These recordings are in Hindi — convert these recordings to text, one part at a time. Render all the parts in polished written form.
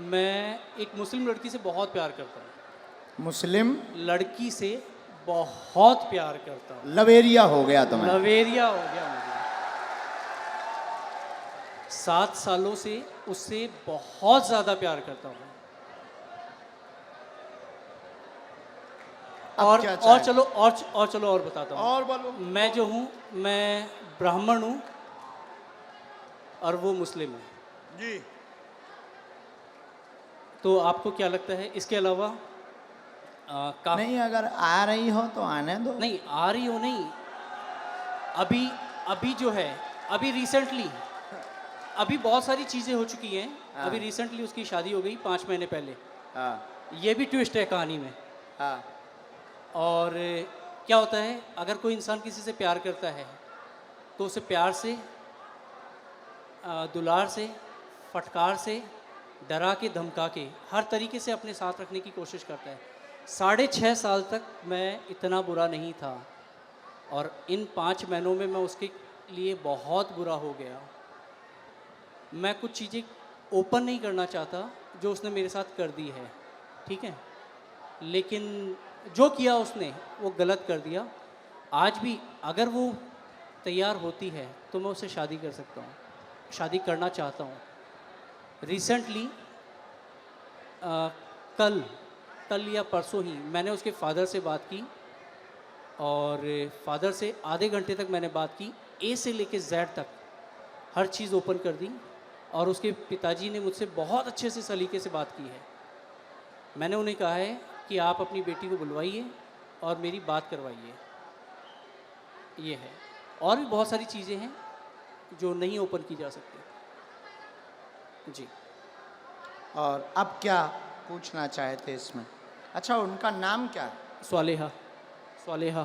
मैं एक मुस्लिम लड़की से बहुत प्यार करता हूँ। मुस्लिम लड़की से बहुत प्यार करता हूँ। लवेरिया हो गया तुम्हें। लवेरिया हो गया मुझे। 7 सालों से उससे बहुत ज़्यादा प्यार करता हूँ। अब और क्या और चाहे? चलो और बताता हूँ। और बोलो। मैं जो हूँ, मैं ब्राह्मण हूँ और वो मुस्लिम है। जी। तो आपको क्या लगता है इसके अलावा नहीं, अगर आ रही हो तो आने दो। नहीं आ रही हो नहीं, अभी अभी जो है, अभी रिसेंटली अभी बहुत सारी चीज़ें हो चुकी हैं। हाँ। अभी रिसेंटली उसकी शादी हो गई 5 महीने पहले। हाँ ये भी ट्विस्ट है कहानी में। हाँ। और क्या होता है, अगर कोई इंसान किसी से प्यार करता है तो उसे प्यार से, दुलार से, फटकार से, डरा के, धमका के, हर तरीके से अपने साथ रखने की कोशिश करता है। 6.5 साल तक मैं इतना बुरा नहीं था और इन 5 महीनों में मैं उसके लिए बहुत बुरा हो गया। मैं कुछ चीज़ें ओपन नहीं करना चाहता जो उसने मेरे साथ कर दी है, ठीक है, लेकिन जो किया उसने वो गलत कर दिया। आज भी अगर वो तैयार होती है तो मैं उससे शादी कर सकता हूँ, शादी करना चाहता हूँ। रिसेंटली कल या परसों ही मैंने उसके फादर से बात की और फादर से आधे घंटे तक मैंने बात की, ए से लेके जेड तक हर चीज़ ओपन कर दी। और उसके पिताजी ने मुझसे बहुत अच्छे से सलीके से बात की है। मैंने उन्हें कहा है कि आप अपनी बेटी को बुलवाइए और मेरी बात करवाइए। ये है, और भी बहुत सारी चीज़ें हैं जो नहीं ओपन की जा सकती। जी। और अब क्या पूछना चाहते इसमें? अच्छा, उनका नाम क्या है? स्वालेहा। स्वालेहा।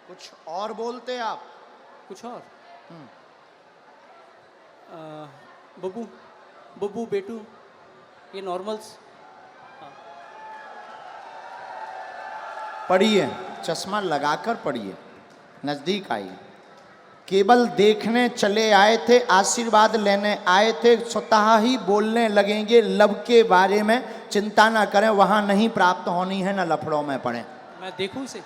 कुछ और बोलते आप? कुछ और? बब्बू, बब्बू, बेटू, ये नॉर्मल्स। पढ़िए, चश्मा लगाकर पढ़िए, नजदीक आइए। केवल देखने चले आए थे, आशीर्वाद लेने आए थे, स्वतः ही बोलने लगेंगे लव के बारे में। चिंता ना करें, वहां नहीं प्राप्त होनी है, ना लफड़ों में पड़े। मैं देखूं इसे?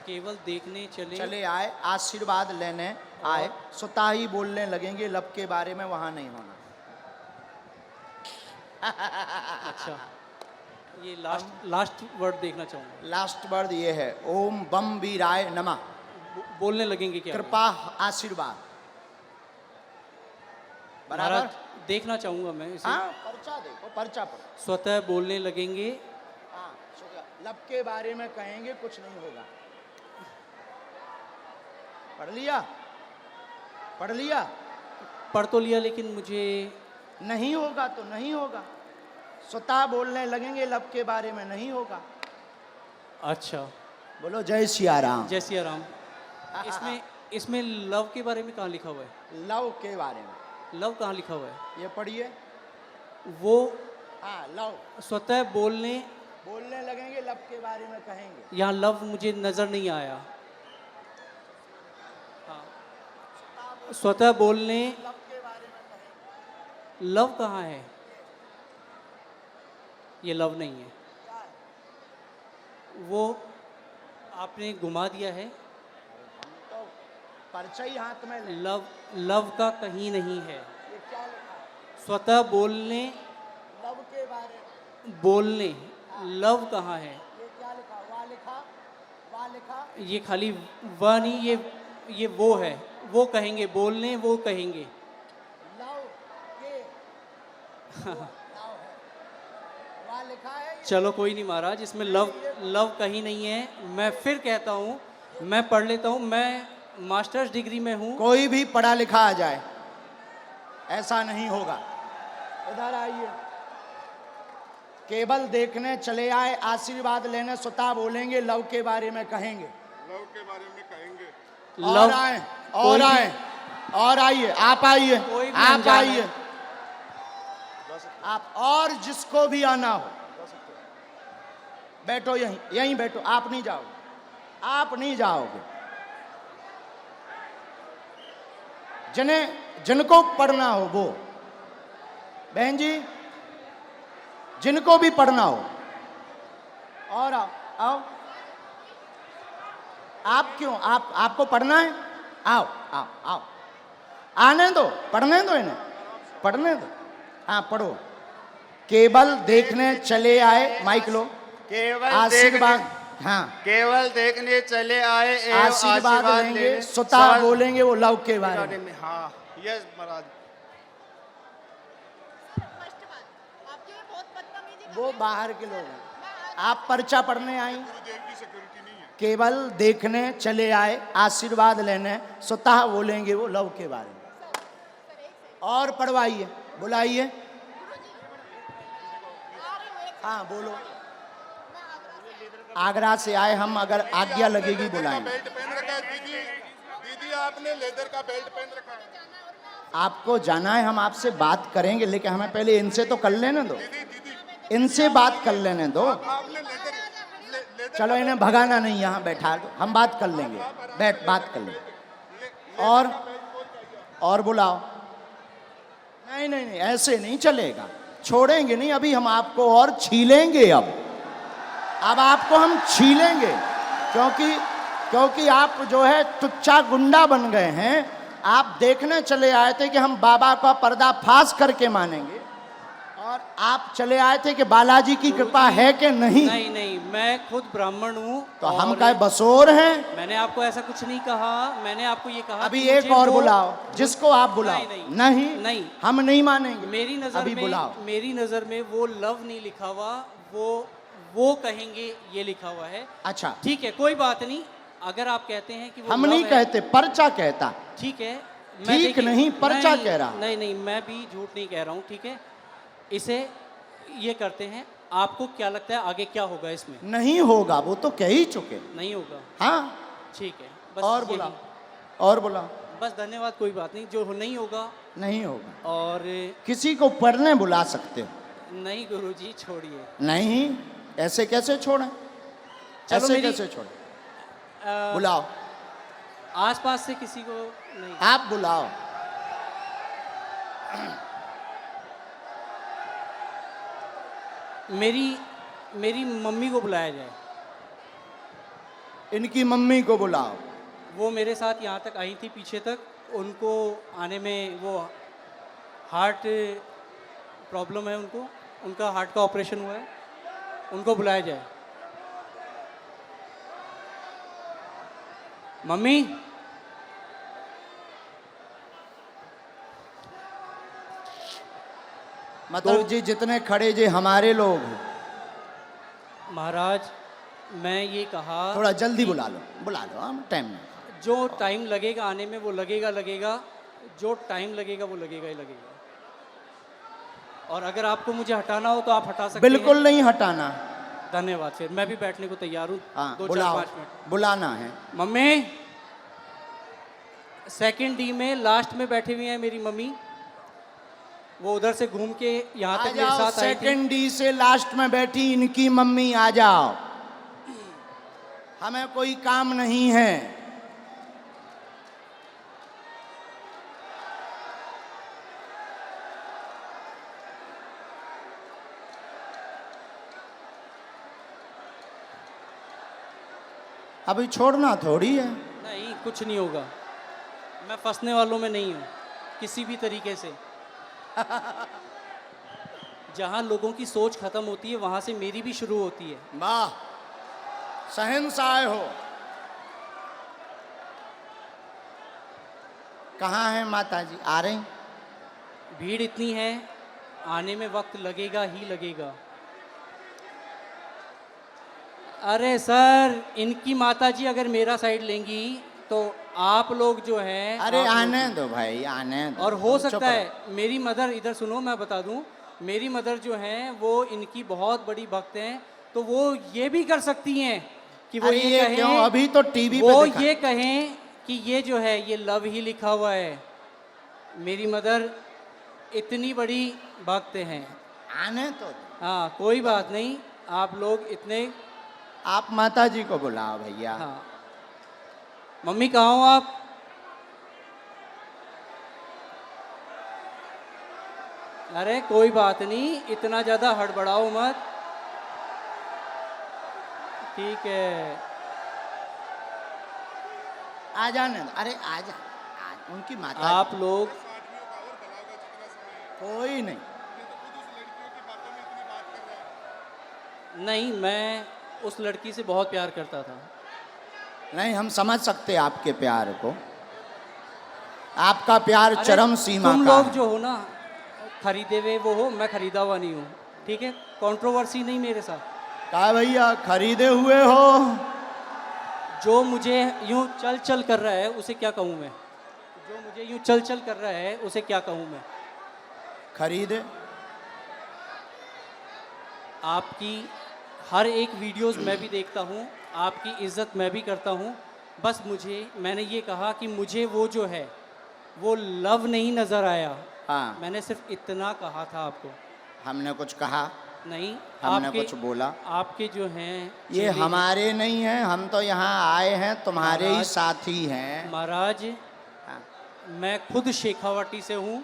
केवल देखने चले आए, आशीर्वाद लेने आए, स्वतः ही बोलने लगेंगे लव के बारे में, वहां नहीं होना। अच्छा, ये लास्ट वर्ड देखना चाहूँगा। लास्ट वर्ड ये है, ओम बम वीराय नमः। बोलने लगेंगे क्या? कृपा आशीर्वाद। बराबर महाराज, देखना चाहूँगा मैं इसे। हाँ, पर्चा देखो, पर्चा पढ़ो। स्वतः बोलने लगेंगे। हाँ, लव के बारे में कहेंगे, कुछ नहीं होगा। पढ़ लिया? पढ़ लिया? पढ़ तो लिया, लेकिन मुझे नहीं होगा तो नहीं होगा। स्वतः बोलने लगेंगे लव के बारे में, नहीं होगा। अच्छा, बोलो जय सिया राम। जय सिया राम। इसमें लव के बारे में कहाँ लिखा हुआ है? लव के बारे में। लव कहाँ लिखा हुआ है? ये पढ़िए। वो हाँ, लव। स्वतः बोलने लगेंगे लव के बारे में कहेंगे। यहाँ लव मुझे नजर नहीं आया। हाँ, स्वतः बोलने लव के बारे में कहेंगे। लव कहाँ है? ये लव नहीं है, वो आपने घुमा दिया है। तो पर्चा ही हाथ में ले। लव का कहीं नहीं है। ये क्या लिखा है? स्वतः बोलने, लव के बारे में बोलने, लव कहाँ है? ये क्या लिखा? वाह लिखा, वाह लिखा। ये खाली वह नहीं, ये वो है। वो कहेंगे, बोलने वो कहेंगे। लव के लव है, वाह लिखा है। चलो कोई नहीं महाराज, इसमें लव कहीं नहीं है। मैं फिर कहता हूँ, मैं पढ़ लेता हूँ। मैं मास्टर्स डिग्री में हूँ। कोई भी पढ़ा लिखा आ जाए, ऐसा नहीं होगा। इधर आइए। केवल देखने चले आए, आशीर्वाद लेने स्वतः बोलेंगे लव के बारे में कहेंगे। लव के बारे में कहेंगे। और आए, और आए, और आइए। आप आइए, आप आइए, आप। और जिसको भी आना हो बैठो, यहीं बैठो। आप नहीं जाओगे, आप नहीं जाओगे। जिनको पढ़ना हो वो बहन जी, जिनको भी पढ़ना हो और आओ आओ। आप क्यों, आपको पढ़ना है? आओ आओ आओ, आने दो, पढ़ने दो इन्हें, पढ़ने दो। हाँ पढ़ो। केवल देखने चले आए, माइक लो। केवल आशीर्वाद, देखने, हाँ केवल देखने चले आए एवं आशीर्वाद लेंगे, लेने स्वतः सवाल बोलेंगे वो लव के बारे में। में। हाँ यस महाराज। वो बाहर के लोग हैं, आप पर्चा पढ़ने आई। गुरुदेव की सिक्योरिटी नहीं है। केवल देखने चले आए, आशीर्वाद लेने, स्वतः बोलेंगे वो लव के बारे में। और पढ़वाइए, बुलाइए। हाँ बोलो। आगरा से आए हम, अगर आज्ञा लगेगी लेदर का बुलाएंगे। बेल्ट पहन रखा है दीदी, दीदी आपने लेदर का बेल्ट पहन रखा है। आपको जाना है, हम आपसे बात करेंगे, लेकिन हमें पहले इनसे तो कर लेने दो, दीदी दीदी इनसे बात कर लेने दो। आपने लेदर चलो इन्हें भगाना नहीं, यहाँ बैठा दो, हम बात कर लेंगे, बैठ बात कर लेंगे। और बुलाओ। नहीं नहीं नहीं, ऐसे नहीं चलेगा, छोड़ेंगे नहीं, अभी हम आपको और छीलेंगे। अब आपको हम छीलेंगे, क्योंकि आप जो है टुच्चा गुंडा बन गए हैं। आप देखने चले आए थे कि हम बाबा का पर्दाफाश करके मानेंगे, और आप चले आए थे कि बालाजी की कृपा है कि नहीं। नहीं नहीं, मैं खुद ब्राह्मण हूँ। तो हम और क्या बसोर हैं? मैंने आपको ऐसा कुछ नहीं कहा, मैंने आपको ये कहा अभी कि एक मुझे और वो- बुलाओ, जिसको आप बुलाओ। नहीं, नहीं नहीं। हम नहीं मानेंगे। मेरी नज़र अभी में, बुलाओ। मेरी नज़र में वो लव नहीं लिखा हुआ, वो कहेंगे ये लिखा हुआ है। अच्छा, ठीक है, कोई बात नहीं। अगर आप कहते हैं कि वो हम love नहीं है, कहते, पर्चा कहता। ठीक है। ठीक देखिए- नहीं, पर्चा नहीं, कह रहा। नहीं नहीं, मैं भी झूठ नहीं कह रहा हूँ, ठीक है। इसे ये करते हैं, आपको क्या लगता है आगे क्या होगा इसमें? नहीं होगा, वो तो कह ही चुके। नहीं होगा, हाँ, ठीक है। बस और यही। बुलाओ, और बुलाओ। बस धन्यवाद, कोई बात नहीं। जो नहीं होगा, नहीं होगा। और किसी को पढ़ने बुला सकते हो? नहीं गुरुजी, छोड़िए। नहीं, ऐसे कैसे छोड़ें? चलो ऐसे मेरी- कैसे छोड़ें? अ, बुलाओ, आसपास से किसी को नहीं। आप बुलाओ। मेरी मम्मी को बुलाया जाए। इनकी मम्मी को बुलाओ। वो मेरे साथ यहाँ तक आई थी, पीछे तक। उनको आने में वो हार्ट प्रॉब्लम है, उनका हार्ट का ऑपरेशन हुआ है, उनको बुलाया जाए। मम्मी, मतलब जी जितने खड़े जी हमारे लोग हैं। महाराज, मैं ये कहा थोड़ा जल्दी बुला लो, हम टाइम नहीं। जो टाइम लगेगा आने में वो लगेगा, जो टाइम लगेगा वो लगेगा ही लगेगा। और अगर आपको मुझे हटाना हो तो आप हटा सकते बिल्कुल हैं। नहीं हटाना। धन्यवाद, फिर मैं भी बैठने को तैयार हूँ। हाँ 2 4 बुलाओ, 5 मिनट। बुलाना है। मम्मी, सेकंड डी में लास्ट में बैठी हुई है मेरी मम्मी। वो उधर से घूम के यहाँ आ तक मेरे जाओ, साथ आई थी। सेकंड डी से लास्ट में बैठी इनकी मम्मी, आ जाओ। हमें कोई काम नहीं है। अभी छोड़ना थोड़ी है। नहीं, कुछ नहीं होगा। मैं फंसने वालों में नहीं हूँ किसी भी तरीके से। जहाँ लोगों की सोच खत्म होती है वहाँ से मेरी भी शुरू होती है। वाह, शहंशाह हो। कहाँ है माता जी? आ रही? भीड़ इतनी है, आने में वक्त लगेगा ही लगेगा। अरे सर, इनकी माताजी अगर मेरा साइड लेंगी तो आप लोग जो हैं, अरे आप लोग- आने दो भाई, आने दो। और हो चुप सकता रहो। है मेरी मदर, इधर सुनो मैं बता दूं, मेरी मदर जो हैं वो इनकी बहुत बड़ी भक्त हैं, तो वो ये भी कर सकती हैं कि वो अरे ये ये कहें, क्यों? अभी तो टीवी वो पे दिखा। ये कहें कि ये जो है ये लव ही लिखा हुआ है। मेरी मदर इतनी बड़ी भक्त हैं। आने तो। हाँ, कोई बात नहीं, आप लोग इतने। आप माता जी को बुलाओ भैया। हाँ, मम्मी कहाँ हो आप? अरे कोई बात नहीं, इतना ज़्यादा हड़बड़ाओ मत। ठीक है। आ जाने दो। अरे आ जा, उनकी माता आप लोग कोई नहीं। नहीं, मैं उस लड़की से बहुत प्यार करता था। नहीं, हम समझ सकते हैं आपके प्यार को। आपका प्यार अरे, चरम सीमा तुम का लोग है। जो हो ना, खरीदे हुए वो हो, मैं खरीदा हुआ नहीं हूँ। ठीक है, कंट्रोवर्सी नहीं मेरे साथ। कहा भैया खरीदे हुए हो? जो मुझे यूं चल चल कर रहा है उसे क्या कहूँ मैं? जो मुझे यूं चल चल कर रहा है उसे क्या कहूँ मैं? खरीदे। आपकी हर एक वीडियोस मैं भी देखता हूँ, आपकी इज्जत मैं भी करता हूँ। बस मैंने ये कहा कि मुझे वो जो है वो लव नहीं नज़र आया। हाँ, मैंने सिर्फ इतना कहा था आपको। हमने कुछ कहा? नहीं, हमने कुछ बोला? आपके जो हैं ये चेले हमारे नहीं हैं, हम तो यहाँ आए हैं तुम्हारे ही महाराज, साथी हैं। महाराज, हाँ। मैं खुद शेखावाटी से हूँ,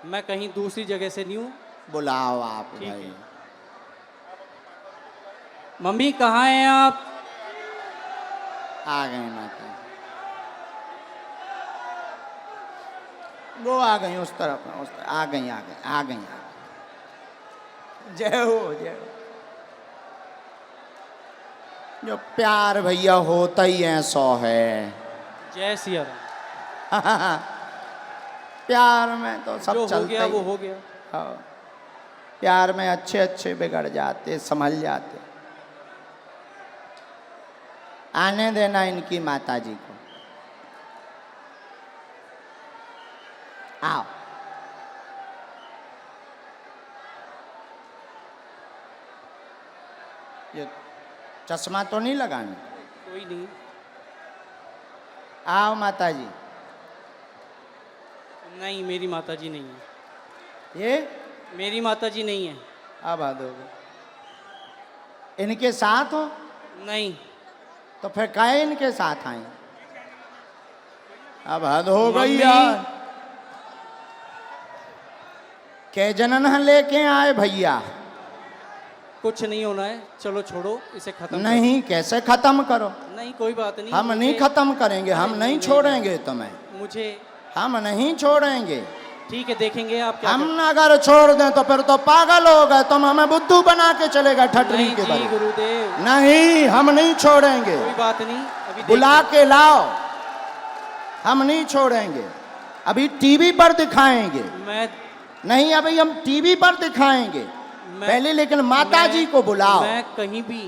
मैं कहीं दूसरी जगह से नहीं हूँ। बुलाओ आप ठीक भाई। है। मम्मी कहाँ हैं आप? आ गए माता, वो आ गई उस तरफ, आ गई आ गई आ गई आ गई। जय हो जय हो। जो प्यार भैया होता ही है 100 है। जय सिया राम। प्यार में तो सब जो हो चलता गया ही वो है। हो गया। हाँ। प्यार में अच्छे अच्छे बिगड़ जाते, संभल जाते। आने देना इनकी माता जी को। आओ। ये चश्मा तो नहीं लगाना? कोई नहीं। आओ माता जी। नहीं, मेरी माता जी नहीं है। ये मेरी माता जी नहीं है। अब हद हो गई। इनके साथ हो? नहीं। तो फिर काहे इनके साथ आए? अब हद हो गई मम्मी। यार। के जनन लेके आए भैया? कुछ नहीं होना है, चलो छोड़ो इसे खत्म नहीं, कैसे खत्म करो? करो। नहीं, कोई बात नहीं। हम नहीं खत्म करेंगे, हम नहीं छोड़ेंगे तुम्हें, मुझे हम नहीं छोड़ेंगे। ठीक है, देखेंगे आप क्या हम अगर छोड़ दें तो फिर तो पागल हो गए, तुम हमें बुद्धू बना के चले गए ठटरी नहीं के जी बल। गुरुदेव, नहीं, हम नहीं छोड़ेंगे। कोई बात नहीं। अभी बुला के लाओ, हम नहीं छोड़ेंगे। अभी टीवी पर दिखाएंगे। मैं नहीं, अभी हम टीवी पर दिखाएंगे पहले, लेकिन माता जी को बुलाओ। मैं कहीं भी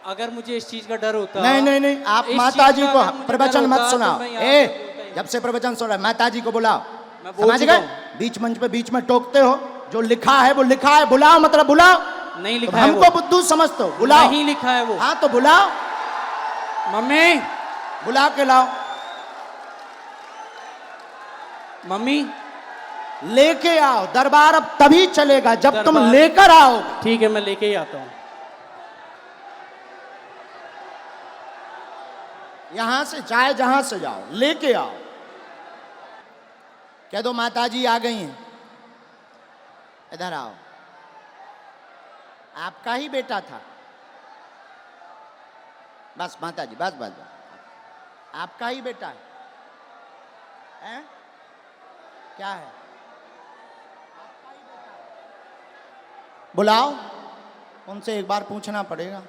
अगर मुझे इस चीज का डर होता। नहीं नहीं नहीं, आप इस माता चीज जी का को अगर मुझे प्रवचन डर मत होता, सुनाओ। तो मैं यहाँ पे बोलता ही जब से प्रवचन सुन रहा है, माता जी को बुलाओ। मैं बोल समझ चुका गए? बीच मंच पे बीच में टोकते हो। जो लिखा है वो लिखा है, बुलाओ मतलब बुलाओ। हूं। नहीं तो लिखा है हमको वो। बुद्धू समझते हो? बुलाओ। नहीं लिखा है वो। हाँ तो बुलाओ, मम्मी, बुला के लाओ। मम्मी, लेके आओ। दरबार अब तभी चलेगा जब तुम दरबार- लेकर आओगे। ठीक है, मैं लेके ही आता हूँ। यहां से चाहे जहां से जाओ, लेके आओ। कह दो माता जी आ गई हैं, इधर आओ। आपका ही बेटा था। बस माता जी, बस बस बस। आपका ही बेटा है, हैं? क्या है? आपका ही बेटा है। बुलाओ, उनसे एक बार पूछना पड़ेगा।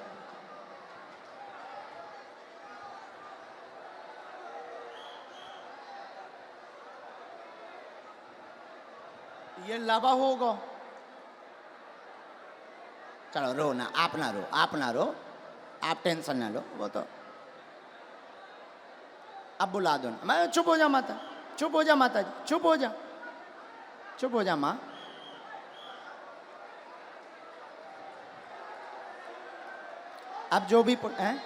ये लावा होगा। चलो रो ना, आप ना रो, आप ना रो, आप टेंशन ना लो। वो तो अब बुला दो ना। मैं चुप हो जा माता, चुप हो जा माता जी, चुप हो जा, चुप हो जा माँ। अब जो भी हैं,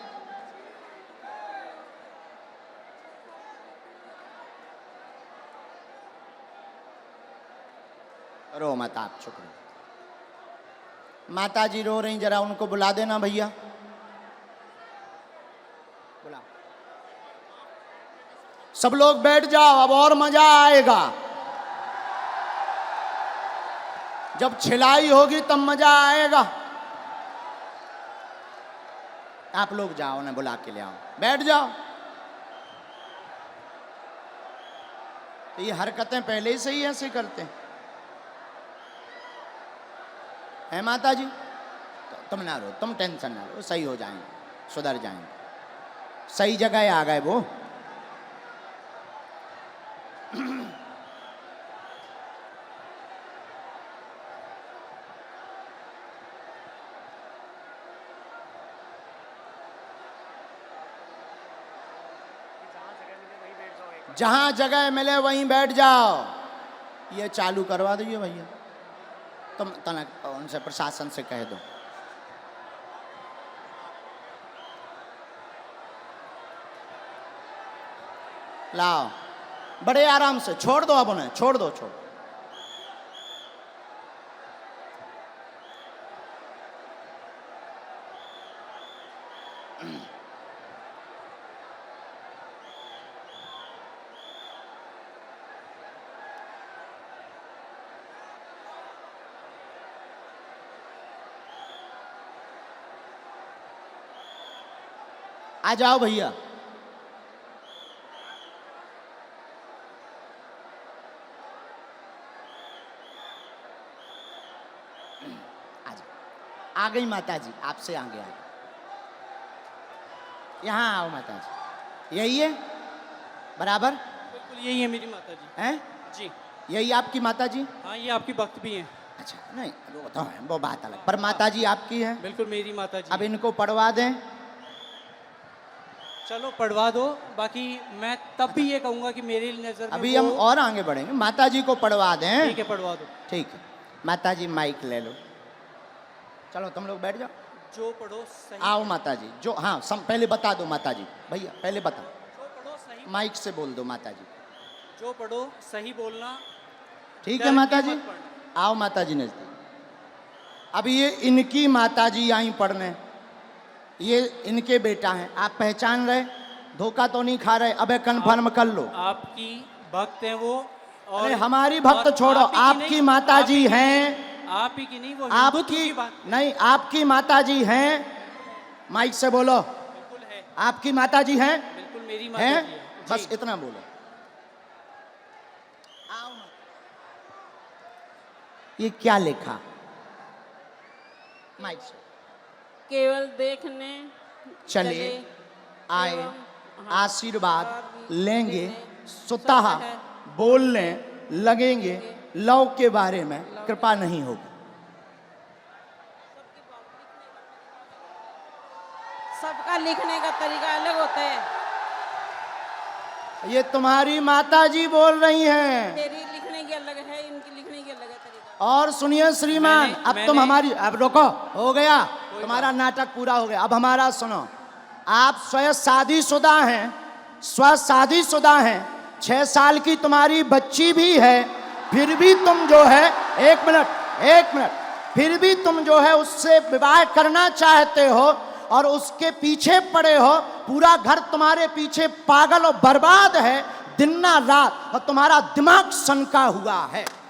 रो मत, आप चुप रहो। माता जी रो रही, जरा उनको बुला देना भैया, बुला। सब लोग बैठ जाओ, अब और मजा आएगा। जब छिलाई होगी तब मजा आएगा। आप लोग जाओ ना, बुला के ले आओ, बैठ जाओ। ये हरकतें पहले से ही ऐसे करते हैं माता जी। तुम ना रो, तुम टेंशन ना लो, सही हो जाएंगे, सुधर जाएंगे, सही जगह आ गए वो। जहां जगह मिले वहीं बैठ जाओ। ये चालू करवा दो ये भैया, तुम तनक उनसे प्रशासन से कह दो। लाओ, बड़े आराम से छोड़ दो, अब उन्हें छोड़ दो, छोड़। आ जाओ भैया। आ गई माता जी, आपसे आगे आ गई। यहाँ आओ माता जी, यही है बराबर? बिल्कुल यही है मेरी माता जी। हैं जी यही आपकी माता जी? हाँ, ये आपकी भक्त भी हैं। अच्छा, नहीं वो तो है, वो बात अलग, पर माता जी आपकी है। बिल्कुल मेरी माता जी। अब इनको पढ़वा दें। चलो पढ़वा दो, बाकी मैं तब भी ये कहूँगा कि मेरी नज़र में अभी हम और आगे बढ़ेंगे, माता जी को पढ़वा दें। ठीक है, पढ़वा दो। ठीक है, माता जी माइक ले लो, चलो तुम लोग बैठ जाओ। जो पढ़ो सही। आओ माता जी, जो हाँ पहले बता दो माता जी, भैया पहले बताओ, जो पढ़ो सही। माइक से बोल दो माता जी। जो पढ़ो सही बोलना। ठीक डर है के माता मत जी, पढ़ना। आओ माता जी नजदीक। अब ये इनकी माता जी आई पढ़ने, ये इनके बेटा हैं, आप पहचान रहे, धोखा तो नहीं खा रहे? अबे कन्फर्म कर लो। आपकी भक्त हैं वो, और अरे हमारी भक्त और छोड़ो, आप ही की आपकी नहीं, माता आप जी ही की हैं, आप ही की नहीं, वो हिंदुत्व आपकी की बात। नहीं, आपकी माता जी हैं, माइक से बोलो। बिल्कुल है, आपकी माता जी हैं? बिल्कुल मेरी माता हैं? जी है। बस जी। इतना बोलो। आओ। ये क्या लिखा? माइक से केवल देखने चले आए, एवं आशीर्वाद लेंगे, स्वतः बोलने लगेंगे, लव के बारे में कृपा नहीं होगी। सबका लिखने का तरीका अलग होता है। ये तुम्हारी माता जी बोल रही हैं। तेरी लिखने की अलग है, इनकी लिखने की अलग है तरीका। और सुनिए श्रीमान, अब तुम हमारी, अब रोको, हो गया तुम्हारा नाटक पूरा हो गया। अब हमारा सुनो, आप स्वयं शादीशुदा हैं, शादीशुदा हैं, 6 साल की तुम्हारी बच्ची भी है, फिर भी तुम जो है, एक मिनट, फिर भी तुम जो है उससे विवाह करना चाहते हो और उसके पीछे पड़े हो। पूरा घर तुम्हारे पीछे पागल और बर्बाद है दिन ना रात, और तुम्हारा दिमाग सनका हुआ है।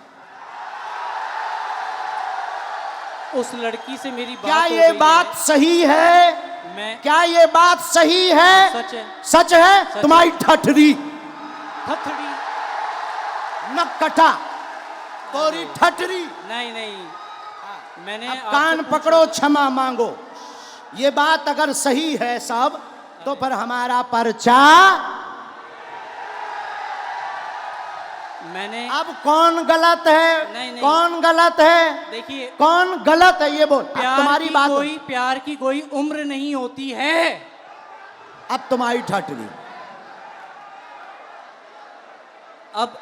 उस लड़की से मेरी बात क्या हो ये गई बात है। सही है? मैं क्या ये बात सही है? सच है। सच है? तुम्हारी ठठरी थथड़ी नकटा, तोरी ठठरी। नहीं नहीं, मैंने अब आपसे कान पूछा- पकड़ो, क्षमा मांगो। ये बात अगर सही है सब, तो फिर हमारा पर्चा। मैंने अब कौन गलत है? नहीं, नहीं। कौन गलत है? देखिए, कौन गलत है ये बोल। अब तुम्हारी बात, प्यार की कोई उम्र नहीं होती है। अब तुम्हारी ठठरी। अब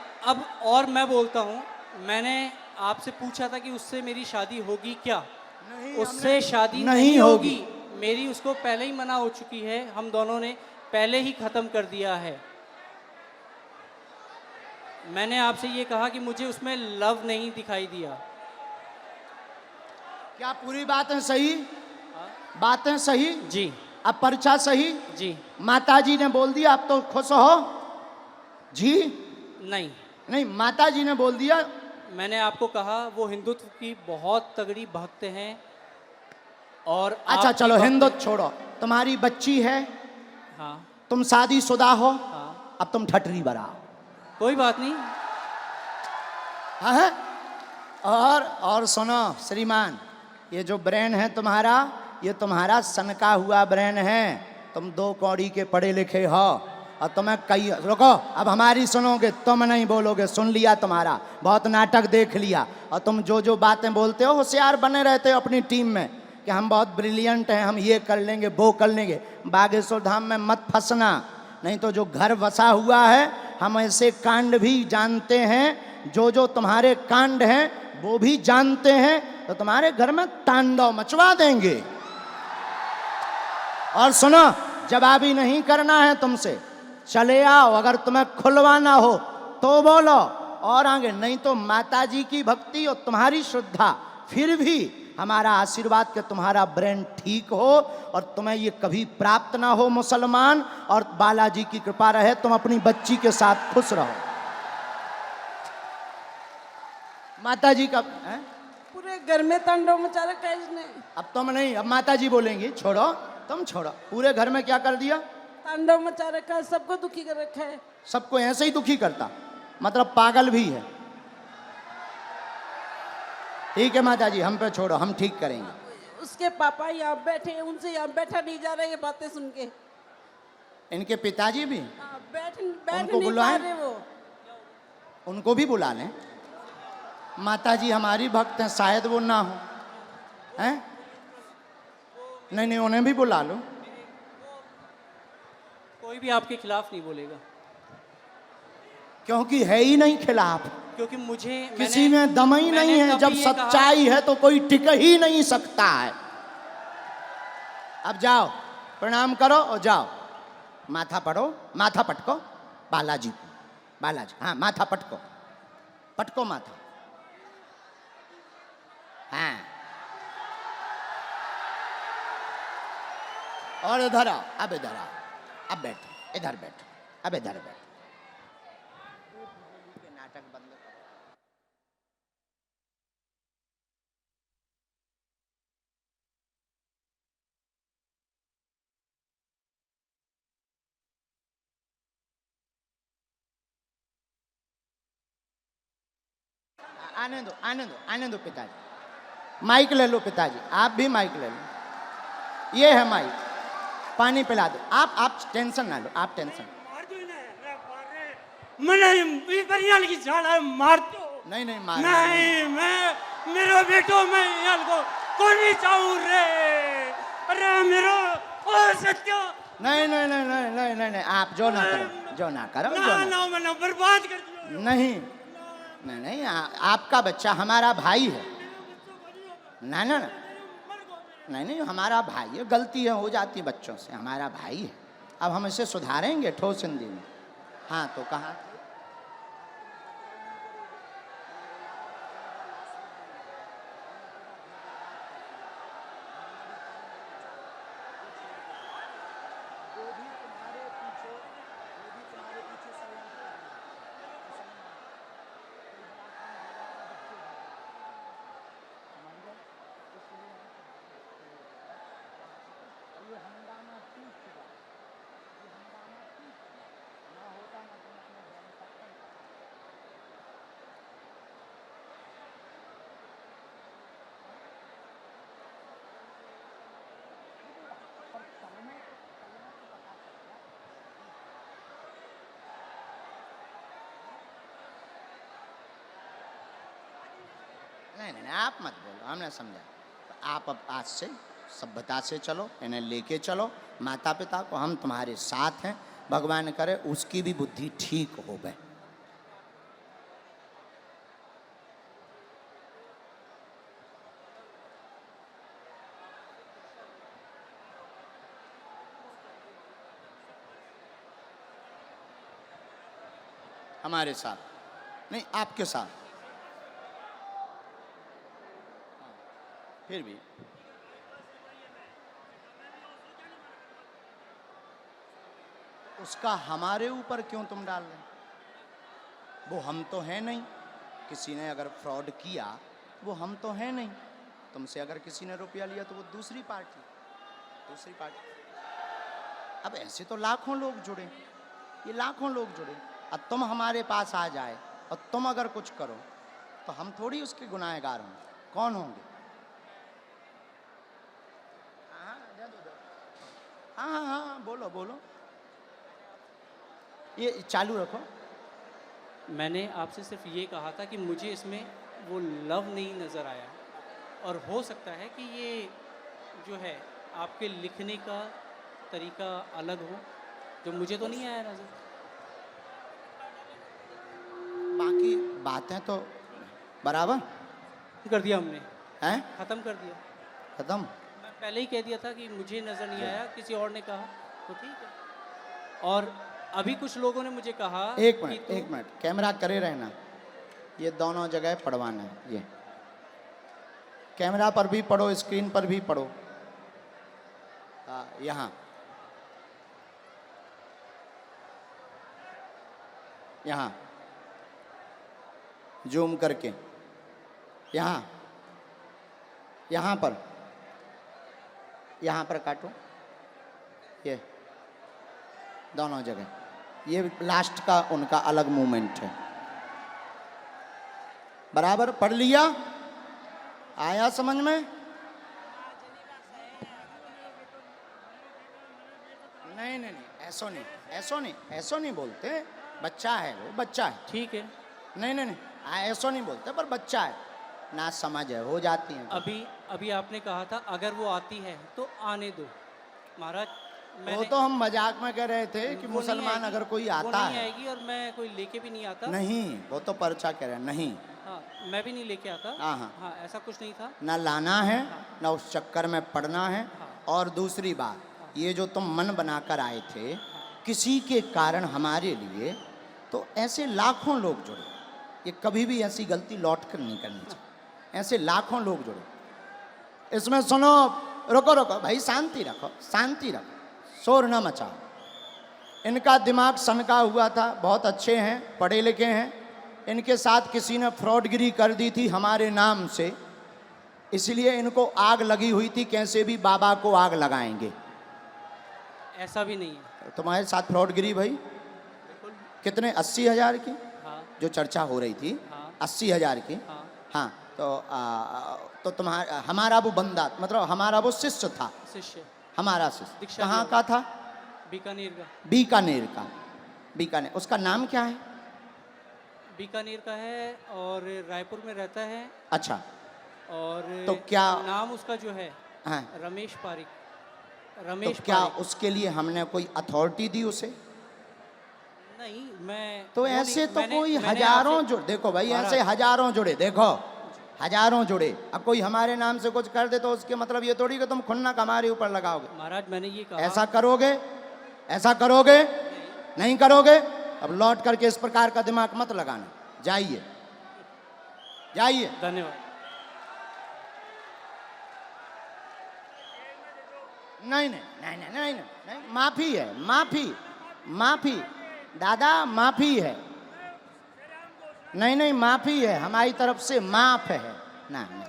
और मैं बोलता हूँ, मैंने आपसे पूछा था कि उससे मेरी शादी होगी क्या? उससे शादी नहीं होगी। मेरी उसको पहले ही मना हो चुकी है, हम दोनों ने पहले ही खत्म कर दिया है। मैंने आपसे ये कहा कि मुझे उसमें लव नहीं दिखाई दिया। क्या पूरी बातें सही? बातें सही? जी अब पर्चा सही? जी। माता जी ने बोल दिया, अब तो खुश हो जी? नहीं नहीं, माता जी ने बोल दिया, मैंने आपको कहा वो हिंदुत्व की बहुत तगड़ी भक्त हैं और अच्छा आपकी चलो भक्त- हिंदुत्व छोड़ो, तुम्हारी बच्ची है, हाँ तुम शादीशुदा हो, हाँ अब तुम ठटरी बराओ। कोई बात नहीं। हाँ है? और सुनो श्रीमान, ये जो ब्रेन है तुम्हारा, ये तुम्हारा सनका हुआ ब्रेन है। तुम 2 कौड़ी के पढ़े लिखे हो और तुम्हें कई, रुको अब हमारी सुनोगे, तुम नहीं बोलोगे, सुन लिया तुम्हारा, बहुत नाटक देख लिया। और तुम जो जो बातें बोलते हो होशियार बने रहते हो अपनी टीम में कि हम बहुत ब्रिलियंट हैं, हम ये कर लेंगे वो कर लेंगे। बागेश्वर धाम में मत फंसना, नहीं तो जो घर बसा हुआ है, हम ऐसे कांड भी जानते हैं, जो जो तुम्हारे कांड हैं वो भी जानते हैं, तो तुम्हारे घर में तांडव मचवा देंगे। और सुनो, जवाबी नहीं करना है तुमसे, चले आओ, अगर तुम्हें खुलवाना हो तो बोलो, और आगे नहीं तो माता जी की भक्ति और तुम्हारी श्रद्धा, फिर भी हमारा आशीर्वाद कि तुम्हारा ब्रेन ठीक हो और तुम्हें ये कभी प्राप्त ना हो मुसलमान, और बालाजी की कृपा रहे, तुम अपनी बच्ची के साथ खुश रहो। माता जी का है? पूरे घर में तांडव मचा रखा है इसने। अब तुम नहीं, अब माता जी बोलेंगी, छोड़ो तुम छोड़ो। पूरे घर में क्या कर दिया? तांडव मचा रखा है, सबको दुखी कर रखा है। सबको ऐसे ही दुखी करता, मतलब पागल भी है। ठीक है माता जी, हम पे छोड़ो, हम ठीक करेंगे। उसके पापा यहाँ बैठे हैं, उनसे यहाँ बैठा नहीं जा रहा है ये बातें सुन के। इनके पिताजी भी, हाँ, बैठ बैठ उनको नहीं पा बुलाएं? रहे वो। उनको भी बुला लें। माता जी हमारी भक्त हैं, शायद वो ना हो, हैं? नहीं नहीं, उन्हें भी बुला लो। कोई भी आपके खिलाफ नहीं बोलेगा, क्योंकि है ही नहीं खिलाफ, क्योंकि मुझे किसी में दम ही नहीं है। जब सच्चाई है तो कोई टिक ही नहीं सकता है। अब जाओ, प्रणाम करो और जाओ, माथा पढ़ो, माथा पटको बालाजी को, बालाजी, हाँ माथा पटको, पटको माथा, हाँ। और इधर आओ, अब इधर आओ, अब बैठो, इधर बैठो, अब इधर बैठो। नाटक बंद करो। आने दो, आने दो, आने दो पिताजी। माइक ले लो पिताजी, आप भी माइक ले लो। ये है माइक, पानी पिला दो। आप टेंशन ना लो, आप टेंशन। मार दो। नहीं नहीं मार नहीं, मैं मेरो बेटो मैं यार को कोनी चाहूं रे। अरे मेरो ओ सत्य। नहीं नहीं नहीं नहीं नहीं नहीं नहीं, आप जो ना करो, जो ना करो, जो ना ना। ना मैंने बर्बाद कर दिया। नहीं नहीं नहीं, आपका बच्चा हमारा भाई है। ना ना ना, नहीं नहीं, हमारा भाई है, गलती है हो जाती बच्चों से, हमारा भाई है। अब हम इसे सुधारेंगे ठोस हिंदी में। हाँ तो कहा नहीं नहीं, आप मत बोलो, हमने समझा। तो आप अब आज से सभ्यता से चलो, इन्हें लेके चलो। माता पिता को, हम तुम्हारे साथ हैं, भगवान करे उसकी भी बुद्धि ठीक हो गए। हमारे साथ नहीं, आपके साथ। फिर भी उसका हमारे ऊपर क्यों तुम डाल रहे? वो हम तो हैं नहीं किसी ने अगर फ्रॉड किया वो हम तो हैं नहीं, तुमसे अगर किसी ने रुपया लिया तो वो दूसरी पार्टी। अब ऐसे तो लाखों लोग जुड़े, ये लाखों लोग जुड़े। अब तुम हमारे पास आ जाए और तुम अगर कुछ करो तो हम थोड़ी उसके गुनाहगार होंगे, कौन होंगे? हाँ, बोलो, ये चालू रखो। मैंने आपसे सिर्फ ये कहा था कि मुझे इसमें वो लव नहीं नज़र आया, और हो सकता है कि ये जो है आपके लिखने का तरीका अलग हो, जो मुझे तो नहीं आया नज़र। बाकी बातें तो बराबर कर दिया हमने, हैं, ख़त्म कर दिया। खत्म। मैं पहले ही कह दिया था कि मुझे नज़र नहीं आया, किसी और ने कहा तो ठीक है। और अभी कुछ लोगों ने मुझे कहा एक कि तू- मिनट, कैमरा करे रहना, ये दोनों जगह पढ़वाना है। ये कैमरा पर भी पढ़ो, स्क्रीन पर भी पढ़ो। यहाँ जूम करके, यहाँ पर काटो, ये दोनों जगह। ये लास्ट का उनका अलग मूवमेंट है। बराबर पढ़ लिया? आया समझ में? नहीं, ऐसो नहीं बोलते। बच्चा है वो, बच्चा है। ठीक है। नहीं, ऐसो नहीं बोलते, पर बच्चा है ना, समझ है, हो जाती है। अभी आपने कहा था अगर वो आती है तो आने दो महाराज। वो तो हम मजाक में कह रहे थे कि वो मुसलमान नहीं अगर कोई वो आता नहीं है। आएगी, और मैं कोई लेके भी नहीं आता। नहीं, वो तो पर्चा कह रहे हैं। नहीं, हाँ, मैं भी नहीं लेके आता। हाँ, ऐसा कुछ नहीं था। ना लाना है, ना उस चक्कर में पड़ना है। और दूसरी बात, ये जो तुम मन बनाकर आए थे किसी के कारण हमारे लिए, तो ऐसे लाखों लोग जुड़े। ये कभी भी ऐसी गलती लौट कर नहीं करनी चाहिए। ऐसे लाखों लोग जुड़े। इसमें सुनो, रुको भाई, शांति रखो, शोर न मचाओ। इनका दिमाग सनका हुआ था, बहुत अच्छे हैं, पढ़े लिखे हैं। इनके साथ किसी ने फ्रॉडगिरी कर दी थी हमारे नाम से, इसलिए इनको आग लगी हुई थी, कैसे भी बाबा को आग लगाएंगे। ऐसा भी नहीं है। तुम्हारे साथ फ्रॉडगिरी भाई कितने? 80,000 की हाँ, जो चर्चा हो रही थी। हाँ। 80,000 की। हाँ। हाँ, तो तुम्हारा, हमारा वो बंदा, मतलब हमारा वो शिष्य था, शिष्य हमारा शिष्य दीक्षा कहाँ लिया। का था? बीकानेर का। बीकानेर। उसका नाम क्या है? बीकानेर का है और रायपुर में रहता है। अच्छा, और तो क्या नाम उसका जो है हाँ, रमेश पारिक। तो क्या उसके लिए हमने कोई अथॉरिटी दी उसे? नहीं, मैं तो वो ऐसे नहीं- तो मैंने- कोई मैंने हजारों आपसे- जुड़े, देखो भाई, महाराज, ऐसे हजारों जुड़े, देखो हजारों जुड़े। अब कोई हमारे नाम से कुछ कर दे तो उसके मतलब ये थोड़ी कि तुम खुन्नक हमारे ऊपर लगाओगे। महाराज मैंने ये कहा। ऐसा करोगे? नहीं करोगे? अब लौट करके इस प्रकार का दिमाग मत लगाना। जाइए। धन्यवाद। नहीं, माफी है, माफी दादा, माफी है। नहीं, माफी है हमारी तरफ से, माफ है। नहीं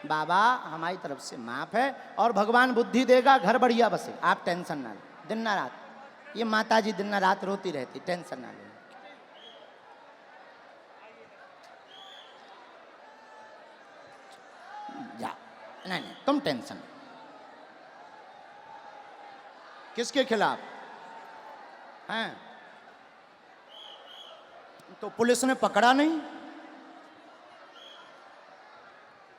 बाबा, हमारी तरफ से माफ है, और भगवान बुद्धि देगा, घर बढ़िया बसे, आप टेंशन ना लें। दिन ना रात ये माता जी दिन ना रात रोती रहती, टेंशन ना लें। जा, नहीं, तुम टेंशन। किसके खिलाफ हैं? तो पुलिस ने पकड़ा नहीं,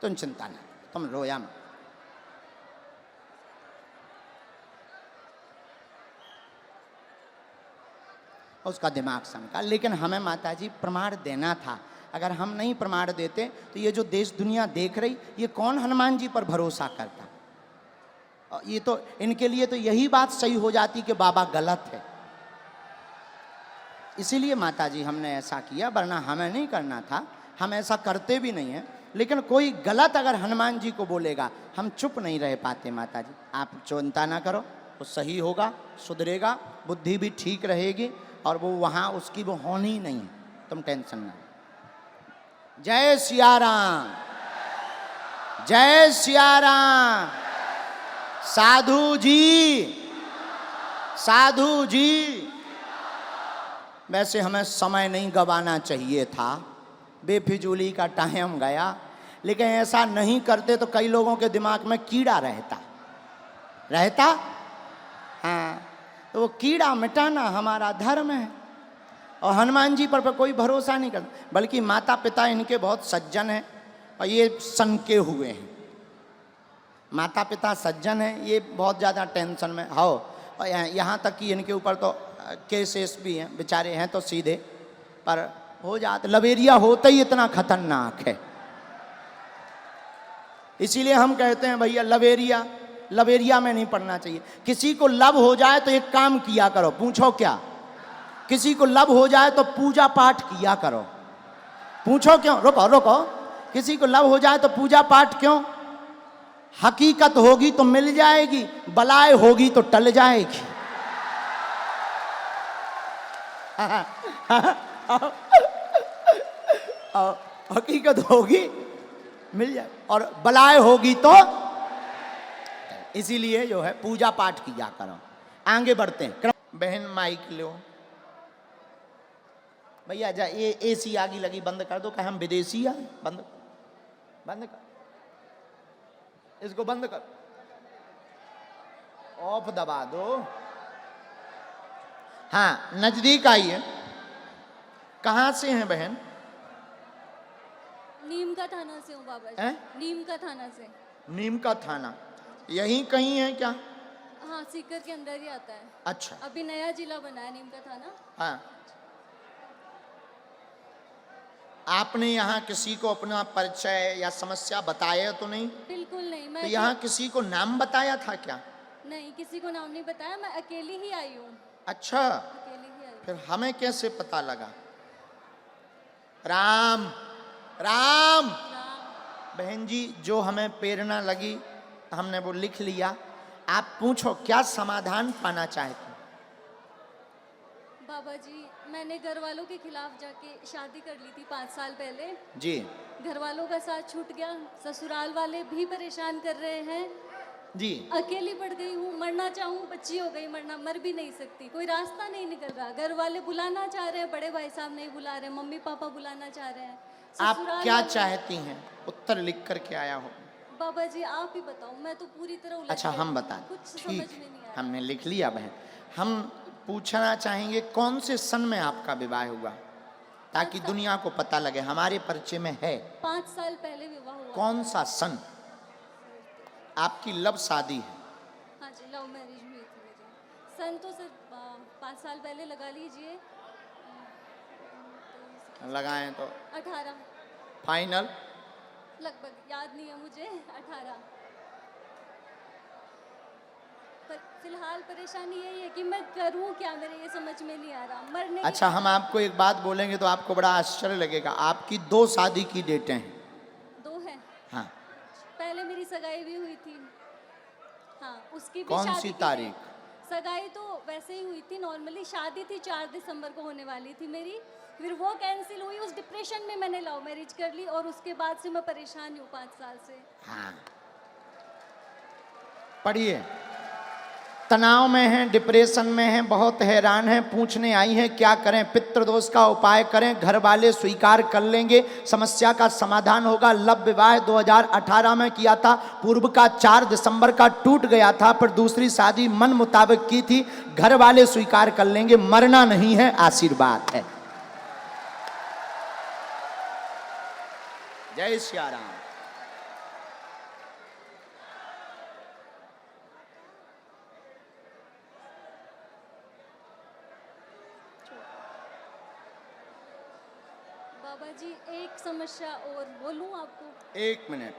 तुम चिंता नहीं, तुम रोया मत। उसका दिमाग सनका। लेकिन हमें माताजी प्रमाण देना था। अगर हम नहीं प्रमाण देते तो ये जो देश दुनिया देख रही, ये कौन हनुमान जी पर भरोसा करता? और ये तो इनके लिए तो यही बात सही हो जाती कि बाबा गलत है। इसीलिए माताजी हमने ऐसा किया, वरना हमें नहीं करना था, हम ऐसा करते भी नहीं हैं। लेकिन कोई गलत अगर हनुमान जी को बोलेगा, हम चुप नहीं रह पाते। माताजी आप चिंता ना करो, वो सही होगा, सुधरेगा, बुद्धि भी ठीक रहेगी, और वो वहाँ उसकी वो होनी ही नहीं है, तुम टेंशन ना। जय सिया राम, जय सिया राम। साधु जी, साधु जी। वैसे हमें समय नहीं गंवाना चाहिए था, बेफिजूली का टाइम गया, लेकिन ऐसा नहीं करते तो कई लोगों के दिमाग में कीड़ा रहता। हाँ, तो वो कीड़ा मिटाना हमारा धर्म है। और हनुमान जी पर कोई भरोसा नहीं करता, बल्कि माता पिता इनके बहुत सज्जन हैं और ये सनके हुए हैं। माता पिता सज्जन हैं, ये बहुत ज़्यादा टेंशन में हो। और यहाँ तक कि इनके ऊपर तो केसेस भी हैं, बेचारे हैं तो सीधे, पर हो जाते। लवेरिया होता ही इतना खतरनाक है, इसीलिए हम कहते हैं भैया लवेरिया में नहीं पड़ना चाहिए। किसी को लव हो जाए तो एक काम किया करो, पूछो क्या? किसी को लव हो जाए तो पूजा पाठ किया करो। पूछो क्यों? रुको। किसी को लव हो जाए तो पूजा पाठ क्यों? हकीकत होगी तो मिल जाएगी, बलाए होगी तो टल जाएगी। हकीकत होगी मिल जाए और बलाए होगी तो, इसीलिए जो है पूजा पाठ किया करो। आगे बढ़ते हैं। बहन माइक लो भैया, जा ये एसी आगी लगी बंद कर दो। कहे हम विदेशी हैं? बंद कर, इसको बंद कर, ऑफ दबा दो। हाँ, नजदीक आइए। कहाँ से हैं बहन? नीम का थाना से हूँ बाबा जी। नीम का थाना से। नीम का थाना यहीं कहीं है क्या? हाँ, सीकर के अंदर ही आता है। अच्छा, अभी नया जिला बना है नीम का थाना। हाँ। आपने यहाँ किसी को अपना परिचय या समस्या बताया तो नहीं? बिल्कुल नहीं। मैं तो यहाँ किसी को नाम बताया था क्या? नहीं, किसी को नाम नहीं बताया। मैं अकेली ही आई हूँ। अच्छा, अकेली ही आई हूँ। फिर हमें कैसे पता लगा? राम राम। बहन जी, जो हमें प्रेरणा लगी हमने वो लिख लिया। आप पूछो क्या समाधान पाना चाहते? बाबा जी, मैंने घर वालों के खिलाफ जाके शादी कर ली थी 5 साल पहले जी। घर वालों का साथ छूट गया, ससुराल वाले भी परेशान कर रहे हैं जी। अकेली पड़ गई हूँ। मरना चाहूँ, बच्ची हो गई, मर भी नहीं सकती, कोई रास्ता नहीं निकल रहा। घर वाले बुलाना चाह रहे हैं, बड़े भाई साहब नहीं बुला रहे हैं, मम्मी पापा बुलाना चाह रहे हैं। आप क्या चाहती हैं? उत्तर लिख करके आया हो। बाबा जी आप ही बताओ, मैं तो पूरी तरह उलझ अच्छा, गई हम हूँ। बता, कुछ समझ ठीक, में नहीं आ रहा। हमने लिख लिया बहन। हम पूछना चाहेंगे कौन से सन में आपका विवाह हुआ, ताकि दुनिया को पता लगे। हमारे परिचय में है 5 साल पहले विवाह हुआ। कौन सा सन? आपकी लव शादी है? हाँ जी, लव मैरिज हुई थी मेरी। सन तो सर 5 साल पहले लगा लीजिए। लगाएं तो 18 फाइनल? लगभग, याद नहीं है मुझे। 18। पर फिलहाल परेशानी यही है कि मैं करूं क्या, मेरे ये समझ में नहीं आ रहा। मरने अच्छा, हम आपको एक बात बोलेंगे तो आपको बड़ा आश्चर्य लगेगा। आपकी 2 शादी की डेटें हैं। 2 है। हाँ। पहले मेरी सगाई भी हुई थी। हाँ, उसकी भी कौन शादी सी की तारीख? सगाई तो वैसे ही हुई थी नॉर्मली। शादी थी 4 दिसंबर को होने वाली थी मेरी, फिर वो कैंसिल हुई। उस डिप्रेशन में मैंने लव मैरिज कर ली और उसके बाद से मैं परेशान हूँ 5 साल से। हाँ, पढ़िए। तनाव में हैं, डिप्रेशन में हैं, बहुत हैरान हैं, पूछने आई हैं क्या करें। पितृदोष का उपाय करें, घर वाले स्वीकार कर लेंगे, समस्या का समाधान होगा। लव विवाह 2018 में किया था, पूर्व का 4 दिसंबर का टूट गया था, पर दूसरी शादी मन मुताबिक की थी। घर वाले स्वीकार कर लेंगे, मरना नहीं है, आशीर्वाद है। जय श्री राम। बाबा जी एक समस्या और बोलूं आपको? 1 मिनट।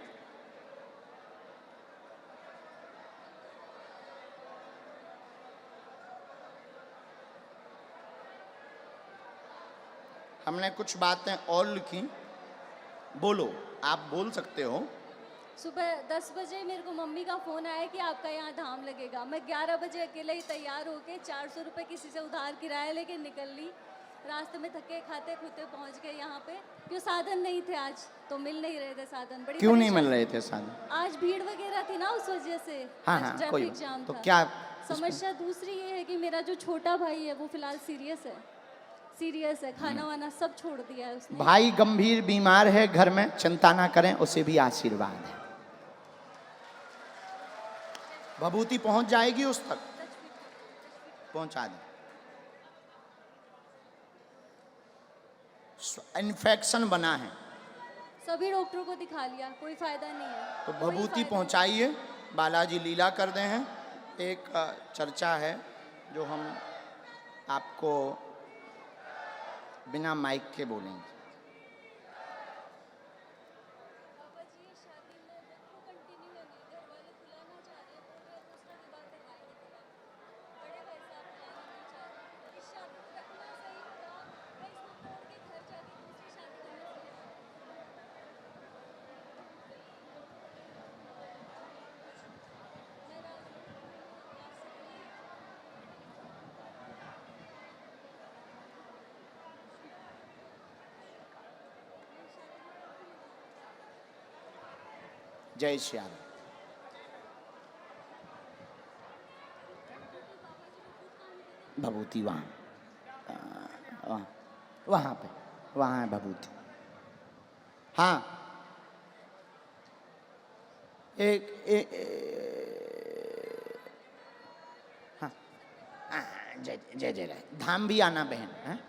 हमने कुछ बातें और लिखी, बोलो, आप बोल सकते हो। सुबह 10 बजे मेरे को मम्मी का फ़ोन आया कि आपका यहाँ धाम लगेगा। मैं 11 बजे अकेले ही तैयार होके 400 रुपये किसी से उधार किराया लेके निकल ली। रास्ते में थके खाते खुते पहुंच गए यहाँ पे, क्यों साधन नहीं थे आज, तो मिल नहीं रहे थे साधन। बड़ी क्यों नहीं मिल परेशानी- रहे थे साधन? आज भीड़ वगैरह थी ना, उस वजह से हाँ, आज हाँ, ट्रैफिक कोई जाम तो था। क्या समस्या दूसरी ये है कि मेरा जो छोटा भाई है वो फिलहाल सीरियस है, खाना वाना सब छोड़ दिया है उसने। भाई गंभीर बीमार है घर में, चिंता ना करें, उसे भी आशीर्वाद है। भभूति पहुंच जाएगी उस तक, पहुंचा दें। इन्फेक्शन बना है सभी डॉक्टरों को दिखा लिया, कोई फायदा नहीं है। तो कोई भभूति फायदा पहुंचाइए, बालाजी लीला कर दे हैं। एक चर्चा है जो हम आपको बिना माइक के बोलेंगे। पापा जी, ये शादी में देखो कंटिन्यू है नहीं, घर वाले बुलाना चाह रहे हैं, बोल रहे हैं दूसरा विवाह करवाएंगे बुला। बड़े भाई साहब बुलाना नहीं चाह रहे। इस शादी को रखना सही होगा या इसको तोड़ के घर जाके दूसरी शादी करना सही होगा? मेरा जय श्याम। भभूति वहाँ वहाँ वहाँ पे, वहाँ है भभूति। हाँ, हाँ, जय जय जय राय। धाम भी आना बहन, हाँ।